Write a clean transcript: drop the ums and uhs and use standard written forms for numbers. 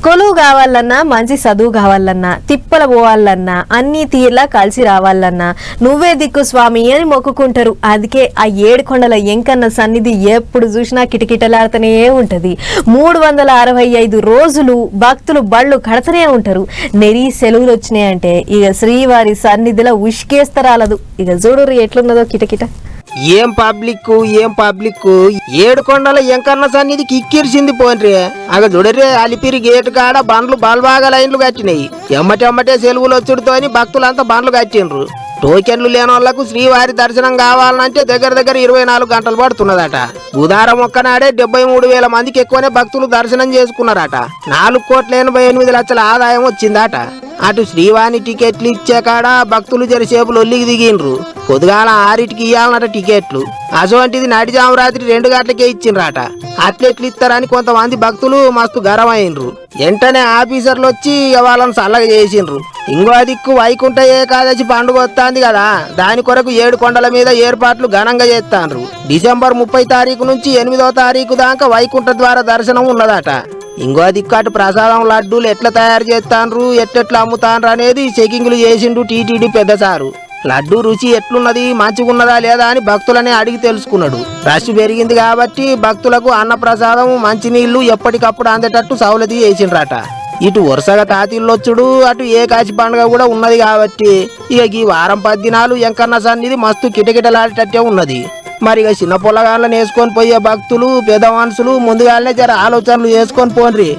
కొలువు కావాలన్నా మంచి చదువు కావాలన్నా తిప్పల పోవాలన్నా అన్ని తీర్లా కలిసి రావాలన్నా నువ్వే దిక్కు స్వామి అని మొక్కుకుంటారు. అందుకే ఆ ఏడుకొండల ఎంకన్న సన్నిధి ఎప్పుడు చూసినా కిటకిటలాడుతూనే ఉంటది. 365 రోజులు భక్తులు బళ్ళు కడతనే ఉంటారు. నెరి సెలవులు వచ్చినాయంటే ఇక శ్రీవారి సన్నిధిలో ఉష్కేస్తరాలదు. ఇక చూడు ఎట్లున్నదో కిటకిట. ఏం పబ్లిక్ ఏడుకొండల ఎంకన్న సన్నిధి కిక్కిరిసింది పోన్రే. అగ చూడరే అలిపిరి గేటు కాడ బండ్లు బాగా లైన్లు కట్టినాయి. ఎమ్మటెమ్మటే సెలవులు వచ్చుడుతోని భక్తులంతా బండ్లు కట్టిండ్రు. టోకెన్లు లేని వాళ్లకు శ్రీవారి దర్శనం కావాలంటే దగ్గర 24 గంటలు పడుతున్నదట. బుధారం ఒక్కనాడే 73,000 మందికి ఎక్కువనే భక్తులు దర్శనం చేసుకున్నారట. 4,88,00,000 ఆదాయం వచ్చిందట. అటు శ్రీవాణి టికెట్లు ఇచ్చే కాడ భక్తులు జరసేపులు ఒల్లికి దిగిండ్రు. పొద్దుగాల 6టికి ఇయ్యాలన్నట టికెట్లు. అటువంటిది నడిజాము రాత్రి 2 గంటలకే ఇచ్చిండ్రట. అట్లెట్లు ఇస్తారని కొంతమంది భక్తులు మస్తు గరమైండ్రు. వెంటనే ఆఫీసర్లు వచ్చి వాళ్ళని చల్లగా చేసిండ్రు. ఇంకో దిక్కు వైకుంఠ ఏకాదశి పండుగ వస్తుంది కదా, దాని కొరకు 7 కొండల మీద ఏర్పాట్లు ఘనంగా చేస్తాండ్రు. డిసెంబర్ 30 తారీఖు నుంచి 8వ తారీఖు దాకా వైకుంఠ ద్వార దర్శనం ఉన్నదట. ఇంకో దిక్కు అటు ప్రసాదం లడ్డూలు ఎట్లా తయారు చేస్తాండ్రు, ఎట్లా అమ్ముతాండ్రు అనేది చెకింగ్లు చేసిండు టీటీడీ పెద్ద సారు. లడ్డూ రుచి ఎట్లున్నది, మంచిగున్నదా లేదా అని భక్తులనే అడిగి తెలుసుకున్నాడు. రష్ పెరిగింది కాబట్టి భక్తులకు అన్న ప్రసాదం మంచినీళ్లు ఎప్పటికప్పుడు అందేటట్టు సౌలతి చేసిండ్రట. ఇటు వరుసగా తాతిళ్ళొచ్చుడు, అటు ఏకాశి పండుగ కూడా ఉన్నది కాబట్టి ఇక ఈ వారం 10 దినాలు ఎంకన్న సన్నిధి మస్తు కిటకిటలాడేటట్టే ఉన్నది. మరి ఇక చిన్న పొలగాళ్ళని వేసుకొని పోయే భక్తులు పెద్ద మనుషులు ముందుగానే జర ఆలోచనలు చేసుకొని పోన్రి.